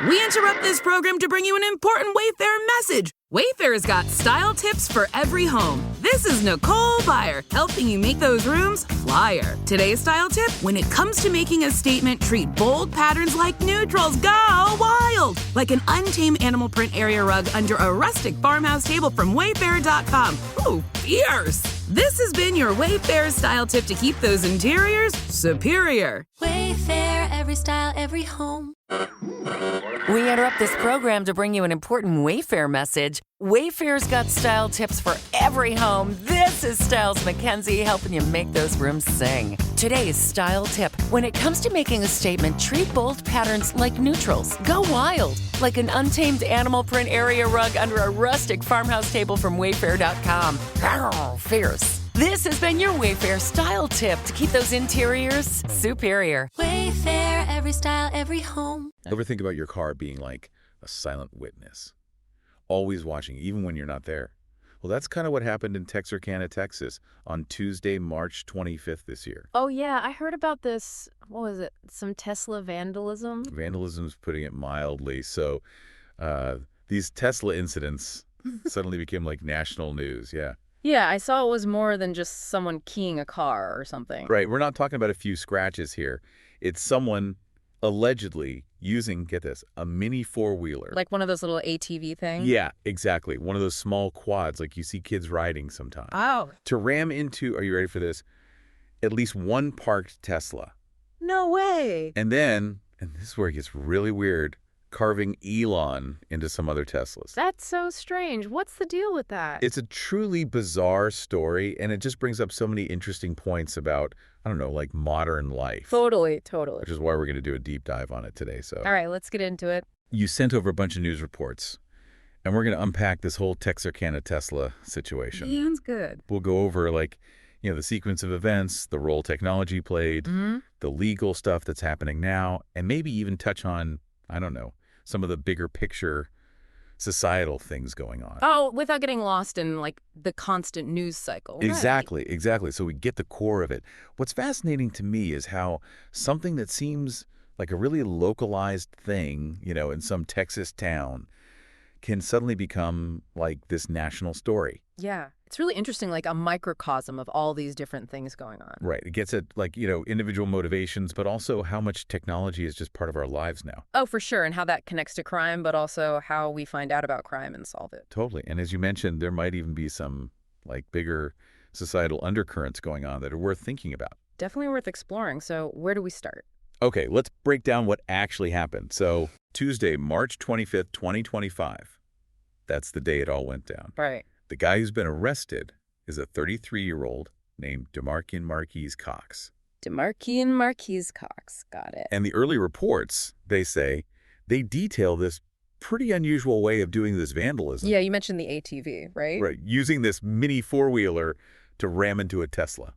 We interrupt this program to bring you an important Wayfair message. Wayfair's got style tips for every home. This is Nicole Byer, helping you make those rooms flyer. Today's style tip: when it comes to making a statement, treat bold patterns like neutrals. Go wild! Like an untamed animal print area rug under a rustic farmhouse table from Wayfair.com. Ooh, fierce! This has been your Wayfair style tip to keep those interiors superior. Wayfair, every style, every home. We interrupt this program to bring you an important Wayfair message. Wayfair's got style tips for every home. This is Styles McKenzie helping you make those rooms sing. Today's style tip: when it comes to making a statement, treat bold patterns like neutrals. Go wild, like an untamed animal print area rug under a rustic farmhouse table from Wayfair.com. Arr, fierce. This has been your Wayfair style tip to keep those interiors superior. Wayfair, every style, every home. Ever think about your car being like a silent witness, always watching, even when you're not there? Well, that's kind of what happened in Texarkana, Texas, on Tuesday, March 25th this year. Oh, yeah, I heard about this. What was it? Some Tesla vandalism? Vandalism's putting it mildly. So these Tesla incidents suddenly became like national news, yeah. Yeah, I saw it was more than just someone keying a car or something. Right, we're not talking about a few scratches here. It's someone allegedly using, get this, a mini four-wheeler. Like one of those little ATV things? Yeah, exactly. One of those small quads like you see kids riding sometimes. Oh. To ram into, are you ready for this, at least one parked Tesla. No way. And then, and this is where it gets really weird, carving Elon into some other Teslas. That's so strange. What's the deal with that? It's a truly bizarre story, and it just brings up so many interesting points about, I don't know, like modern life. Totally. Which is why we're going to do a deep dive on it today. So, all right, let's get into it. You sent over a bunch of news reports, and we're going to unpack this whole Texarkana Tesla situation. Sounds good. We'll go over, like, you know, the sequence of events, the role technology played, the legal stuff that's happening now, and maybe even touch on, I don't know, some of the bigger picture societal things going on. Oh, without getting lost in, like, the constant news cycle. Exactly. So we get the core of it. What's fascinating to me is how something that seems like a really localized thing, you know, in some Texas town can suddenly become like this national story. Yeah. It's really interesting, like a microcosm of all these different things going on. Right. It gets at, like, you know, individual motivations, but also how much technology is just part of our lives now. Oh, for sure. And how that connects to crime, but also how we find out about crime and solve it. Totally. And as you mentioned, there might even be some, like, bigger societal undercurrents going on that are worth thinking about. Definitely worth exploring. So where do we start? Okay, let's break down what actually happened. So Tuesday, March 25th, 2025. That's the day it all went down. Right. The guy who's been arrested is a 33-year-old named DeMarquis Marquise Cox. DeMarquis Marquise Cox. Got it. And the early reports, they say, they detail this pretty unusual way of doing this vandalism. Yeah, you mentioned the ATV, right? Right, using this mini four-wheeler to ram into a Tesla.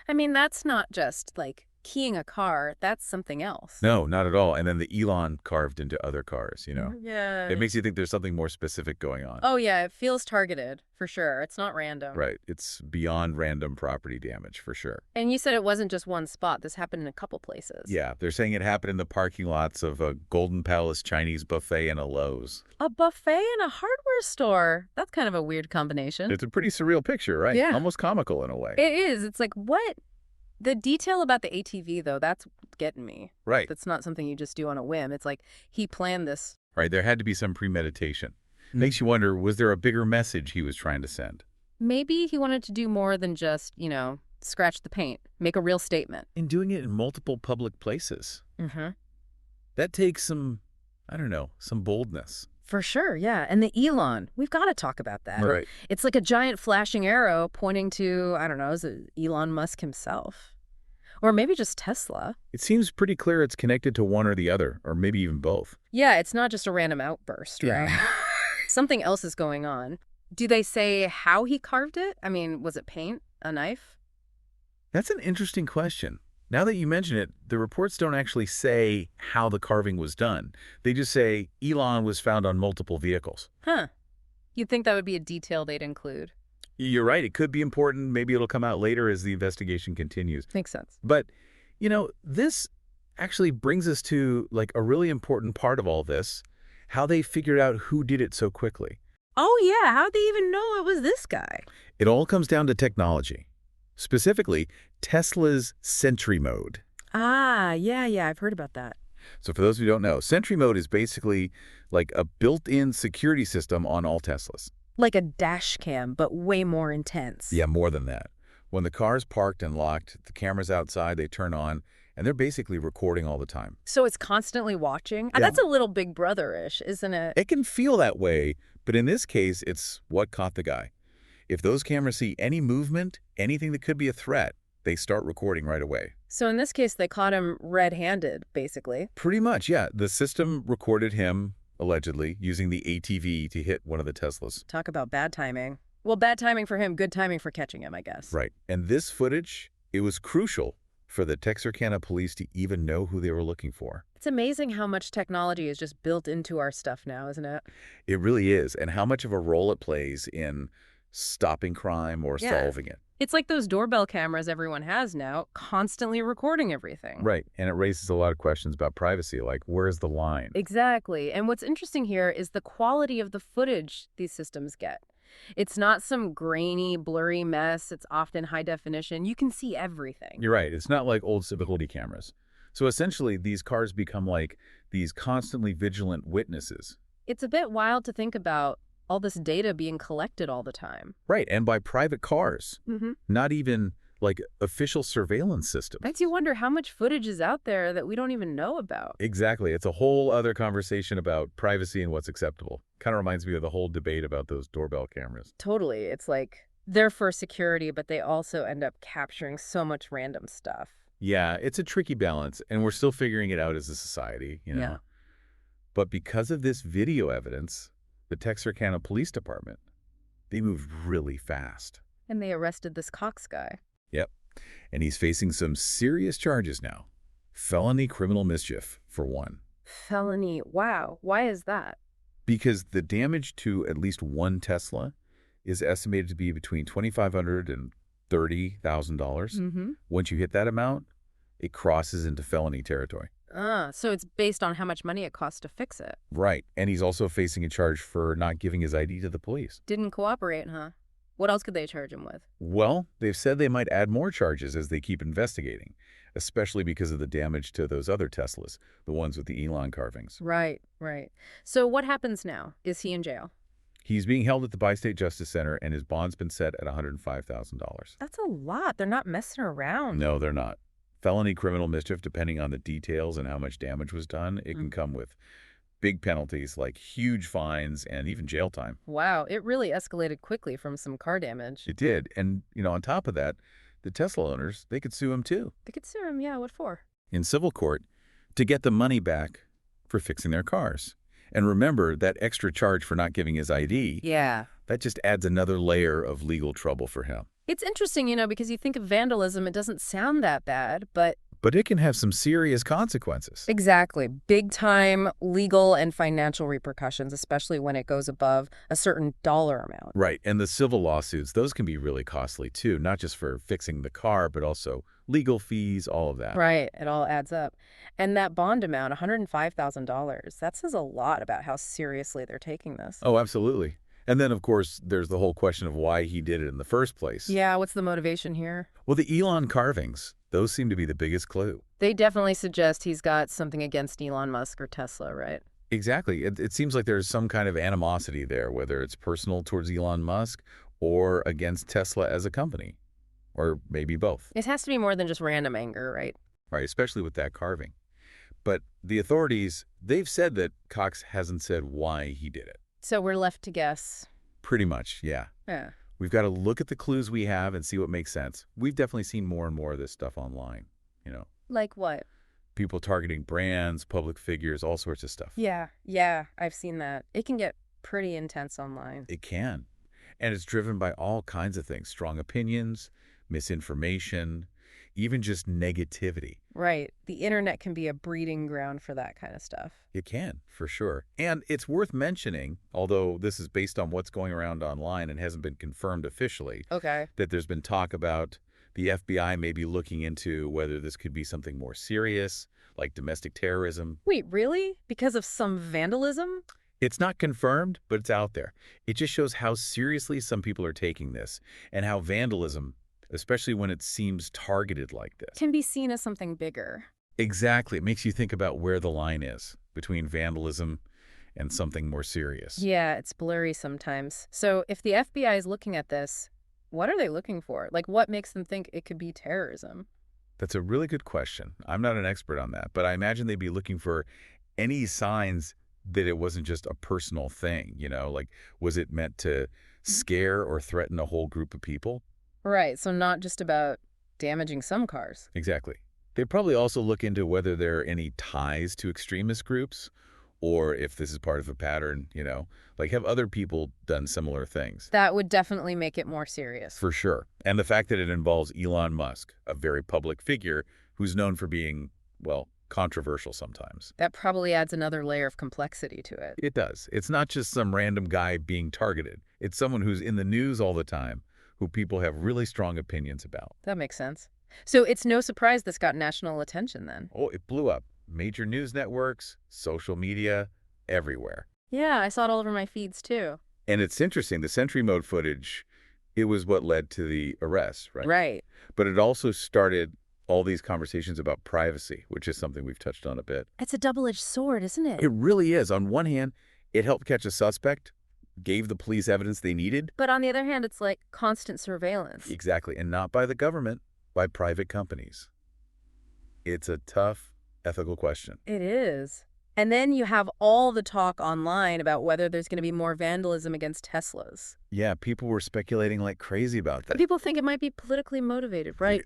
I mean, that's not just, like, keying a car. That's something else. No, not at all. And then the Elon carved into other cars, you know? Yeah. It makes you think there's something more specific going on. Oh, yeah. It feels targeted, for sure. It's not random. Right. It's beyond random property damage, for sure. And you said it wasn't just one spot. This happened in a couple places. Yeah. They're saying it happened in the parking lots of a Golden Palace Chinese buffet and a Lowe's. A buffet and a hardware store. That's kind of a weird combination. It's a pretty surreal picture, right? Yeah. Almost comical in a way. It is. It's like, what? The detail about the ATV, though, that's getting me. Right. That's not something you just do on a whim. It's like he planned this. Right. There had to be some premeditation. Makes you wonder, was there a bigger message he was trying to send? Maybe he wanted to do more than just, you know, scratch the paint, make a real statement. And doing it in multiple public places. Mm-hmm. That takes some, I don't know, some boldness. For sure, yeah. And the Elon, we've got to talk about that. Right. It's like a giant flashing arrow pointing to, I don't know, is it Elon Musk himself? Or maybe just Tesla. It seems pretty clear it's connected to one or the other, or maybe even both. Yeah, it's not just a random outburst, right? Something else is going on. Do they say how he carved it? I mean, was it paint? A knife? That's an interesting question. Now that you mention it, the reports don't actually say how the carving was done. They just say Elon was found on multiple vehicles. Huh. You'd think that would be a detail they'd include. You're right. It could be important. Maybe it'll come out later as the investigation continues. Makes sense. But, you know, this actually brings us to like a really important part of all this, how they figured out who did it so quickly. Oh, yeah. How'd they even know it was this guy? It all comes down to technology, specifically Tesla's Sentry Mode. Ah, yeah, I've heard about that. So for those who don't know, Sentry Mode is basically like a built-in security system on all Teslas. Like a dash cam, but way more intense. Yeah, more than that. When the car's parked and locked, the cameras outside, they turn on, and they're basically recording all the time. So it's constantly watching? Yeah. That's a little Big Brother-ish, isn't it? It can feel that way, but in this case, it's what caught the guy. If those cameras see any movement, anything that could be a threat, they start recording right away. So in this case, they caught him red-handed, basically. Pretty much, yeah. The system recorded him, allegedly, using the ATV to hit one of the Teslas. Talk about bad timing. Well, bad timing for him, good timing for catching him, I guess. Right. And this footage, it was crucial for the Texarkana police to even know who they were looking for. It's amazing how much technology is just built into our stuff now, isn't it? It really is, and how much of a role it plays in stopping crime or solving it. It's like those doorbell cameras everyone has now, constantly recording everything. Right, and it raises a lot of questions about privacy, like where's the line? Exactly. And what's interesting here is the quality of the footage these systems get. It's not some grainy, blurry mess. It's often high definition. You can see everything. You're right. It's not like old civility cameras. So essentially, these cars become like these constantly vigilant witnesses. It's a bit wild to think about all this data being collected all the time. Right, and by private cars. Mm-hmm. Not even like official surveillance systems. Makes you wonder how much footage is out there that we don't even know about. Exactly. It's a whole other conversation about privacy and what's acceptable. Kind of reminds me of the whole debate about those doorbell cameras. Totally. It's like they're for security, but they also end up capturing so much random stuff. Yeah, it's a tricky balance, and we're still figuring it out as a society, you know. Yeah. But because of this video evidence, the Texarkana Police Department, they moved really fast. And they arrested this Cox guy. Yep. And he's facing some serious charges now. Felony criminal mischief, for one. Felony. Wow. Why is that? Because the damage to at least one Tesla is estimated to be between $2,500 and $30,000. Mm-hmm. Once you hit that amount, it crosses into felony territory. So it's based on how much money it costs to fix it. Right. And he's also facing a charge for not giving his ID to the police. Didn't cooperate, huh? What else could they charge him with? Well, they've said they might add more charges as they keep investigating, especially because of the damage to those other Teslas, the ones with the Elon carvings. Right. So what happens now? Is he in jail? He's being held at the Bi-State Justice Center, and his bond's been set at $105,000. That's a lot. They're not messing around. No, they're not. Felony criminal mischief, depending on the details and how much damage was done, it can come with big penalties like huge fines and even jail time. Wow, it really escalated quickly from some car damage. It did. And, on top of that, the Tesla owners, they could sue him too. They could sue him, yeah. What for? In civil court to get the money back for fixing their cars. And remember, that extra charge for not giving his ID, Yeah. that just adds another layer of legal trouble for him. It's interesting, because you think of vandalism, it doesn't sound that bad, but... But it can have some serious consequences. Exactly. Big time legal and financial repercussions, especially when it goes above a certain dollar amount. Right. And the civil lawsuits, those can be really costly too, not just for fixing the car, but also legal fees, all of that. Right. It all adds up. And that bond amount, $105,000, that says a lot about how seriously they're taking this. Oh, absolutely. And then, of course, there's the whole question of why he did it in the first place. Yeah, what's the motivation here? Well, the Elon carvings, those seem to be the biggest clue. They definitely suggest he's got something against Elon Musk or Tesla, right? Exactly. It seems like there's some kind of animosity there, whether it's personal towards Elon Musk or against Tesla as a company, or maybe both. It has to be more than just random anger, right? Right, especially with that carving. But the authorities, they've said that Cox hasn't said why he did it. So we're left to guess. Pretty much, yeah. Yeah. We've got to look at the clues we have and see what makes sense. We've definitely seen more and more of this stuff online, Like what? People targeting brands, public figures, all sorts of stuff. Yeah, I've seen that. It can get pretty intense online. It can. And it's driven by all kinds of things. Strong opinions, misinformation, even just negativity. Right. The internet can be a breeding ground for that kind of stuff. It can, for sure. And it's worth mentioning, although this is based on what's going around online and hasn't been confirmed officially, Okay. that there's been talk about the FBI maybe looking into whether this could be something more serious, like domestic terrorism. Wait, really? Because of some vandalism? It's not confirmed, but it's out there. It just shows how seriously some people are taking this and how vandalism, especially when it seems targeted like this. Can be seen as something bigger. Exactly. It makes you think about where the line is between vandalism and something more serious. Yeah, it's blurry sometimes. So if the FBI is looking at this, what are they looking for? Like, what makes them think it could be terrorism? That's a really good question. I'm not an expert on that, but I imagine they'd be looking for any signs that it wasn't just a personal thing, like was it meant to scare or threaten a whole group of people? Right, so not just about damaging some cars. Exactly. They'd probably also look into whether there are any ties to extremist groups or if this is part of a pattern, like have other people done similar things? That would definitely make it more serious. For sure. And the fact that it involves Elon Musk, a very public figure who's known for being, well, controversial sometimes. That probably adds another layer of complexity to it. It does. It's not just some random guy being targeted. It's someone who's in the news all the time, who people have really strong opinions about. That makes sense. So it's no surprise this got national attention then. Oh, it blew up. Major news networks, social media, everywhere. Yeah, I saw it all over my feeds too. And it's interesting, the Sentry Mode footage, it was what led to the arrest, right? Right. But it also started all these conversations about privacy, which is something we've touched on a bit. It's a double-edged sword, isn't it? It really is. On one hand, it helped catch a suspect, gave the police evidence they needed. But on the other hand, it's like constant surveillance. Exactly. And not by the government, by private companies. It's a tough ethical question. It is. And then you have all the talk online about whether there's going to be more vandalism against Teslas. Yeah, people were speculating like crazy about that. People think it might be politically motivated, right?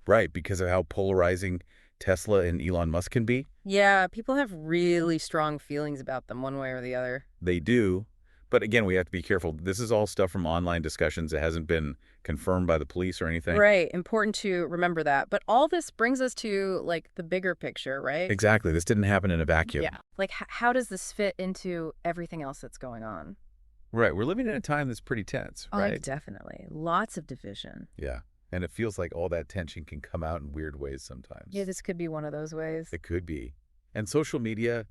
Right, because of how polarizing Tesla and Elon Musk can be. Yeah, people have really strong feelings about them one way or the other. They do. But again, we have to be careful. This is all stuff from online discussions. It hasn't been confirmed by the police or anything. Right. Important to remember that. But all this brings us to, like, the bigger picture, right? Exactly. This didn't happen in a vacuum. Yeah. Like, how does this fit into everything else that's going on? Right. We're living in a time that's pretty tense, Oh, right? definitely. Lots of division. Yeah. And it feels like all that tension can come out in weird ways sometimes. Yeah, this could be one of those ways. It could be. And social media,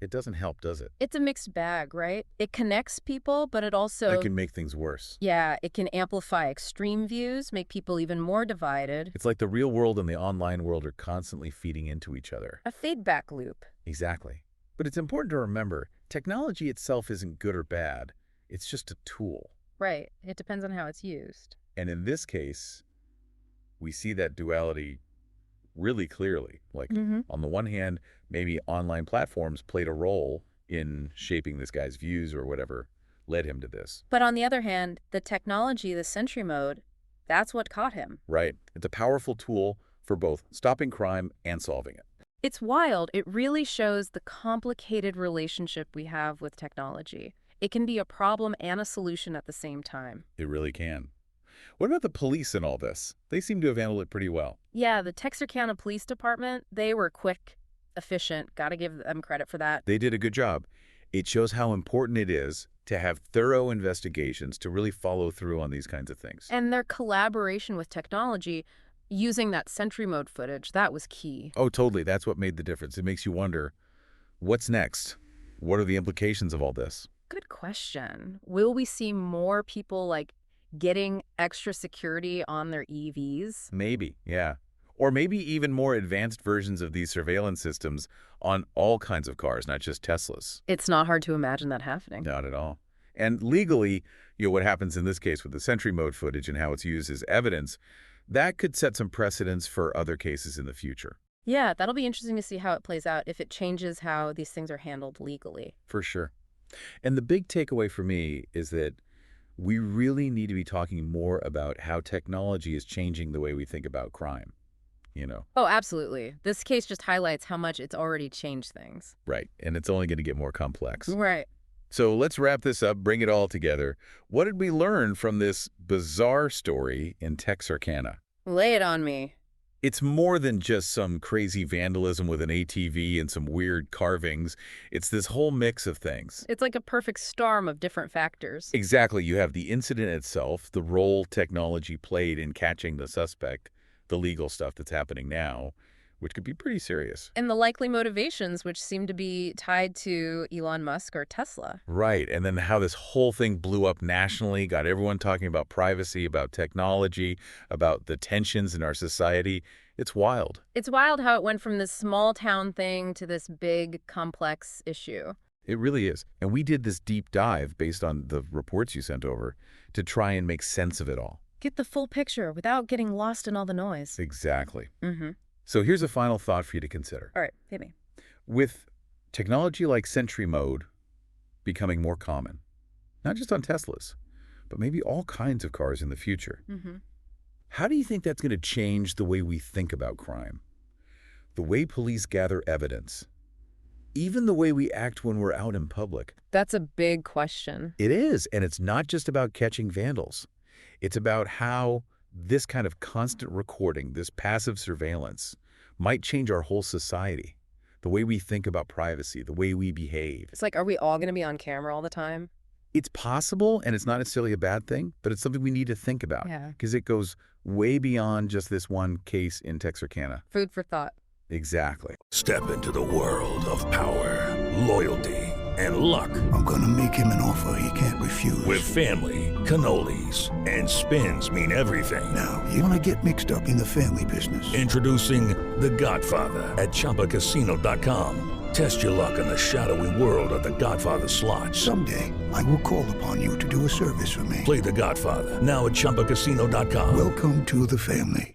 it doesn't help, does it? It's a mixed bag, right? It connects people, but it also... It can make things worse. Yeah, it can amplify extreme views, make people even more divided. It's like the real world and the online world are constantly feeding into each other. A feedback loop. Exactly. But it's important to remember, technology itself isn't good or bad. It's just a tool. Right. It depends on how it's used. And in this case, we see that duality really clearly. Like, on the one hand, maybe online platforms played a role in shaping this guy's views or whatever led him to this. But on the other hand, the technology, the Sentry Mode, that's what caught him. Right. It's a powerful tool for both stopping crime and solving it. It's wild. It really shows the complicated relationship we have with technology. It can be a problem and a solution at the same time. It really can. What about the police in all this? They seem to have handled it pretty well. Yeah, the Texarkana Police Department, they were quick, efficient. Got to give them credit for that. They did a good job. It shows how important it is to have thorough investigations to really follow through on these kinds of things. And their collaboration with technology, using that Sentry Mode footage, that was key. Oh, totally. That's what made the difference. It makes you wonder, what's next? What are the implications of all this? Good question. Will we see more people, like, getting extra security on their EVs? Maybe, yeah. Or maybe even more advanced versions of these surveillance systems on all kinds of cars, not just Teslas. It's not hard to imagine that happening. Not at all. And legally, what happens in this case with the Sentry Mode footage and how it's used as evidence, that could set some precedents for other cases in the future. Yeah, that'll be interesting to see how it plays out, if it changes how these things are handled legally. For sure. And the big takeaway for me is that we really need to be talking more about how technology is changing the way we think about crime, Oh, absolutely. This case just highlights how much it's already changed things. Right. And it's only going to get more complex. Right. So let's wrap this up, bring it all together. What did we learn from this bizarre story in Texarkana? Lay it on me. It's more than just some crazy vandalism with an ATV and some weird carvings. It's this whole mix of things. It's like a perfect storm of different factors. Exactly. You have the incident itself, the role technology played in catching the suspect, the legal stuff that's happening now, which could be pretty serious. And the likely motivations, which seem to be tied to Elon Musk or Tesla. Right, and then how this whole thing blew up nationally, got everyone talking about privacy, about technology, about the tensions in our society. It's wild. It's wild how it went from this small town thing to this big, complex issue. It really is. And we did this deep dive based on the reports you sent over to try and make sense of it all. Get the full picture without getting lost in all the noise. Exactly. Mm-hmm. So here's a final thought for you to consider. All right, hit me. With technology like Sentry Mode becoming more common, not just on Teslas, but maybe all kinds of cars in the future, how do you think that's going to change the way we think about crime? The way police gather evidence? Even the way we act when we're out in public? That's a big question. It is, and it's not just about catching vandals. It's about how this kind of constant recording, this passive surveillance, might change our whole society, the way we think about privacy, the way we behave. It's like, are we all going to be on camera all the time? It's possible, and it's not necessarily a bad thing, but it's something we need to think about because it goes way beyond just this one case in Texarkana. Food for thought. Exactly. Step into the world of power, loyalty, and luck. I'm gonna make him an offer he can't refuse. With family, cannolis, and spins mean everything. Now, you wanna get mixed up in the family business. Introducing The Godfather at ChumbaCasino.com. Test your luck in the shadowy world of The Godfather slot. Someday, I will call upon you to do a service for me. Play The Godfather now at ChumbaCasino.com. Welcome to the family.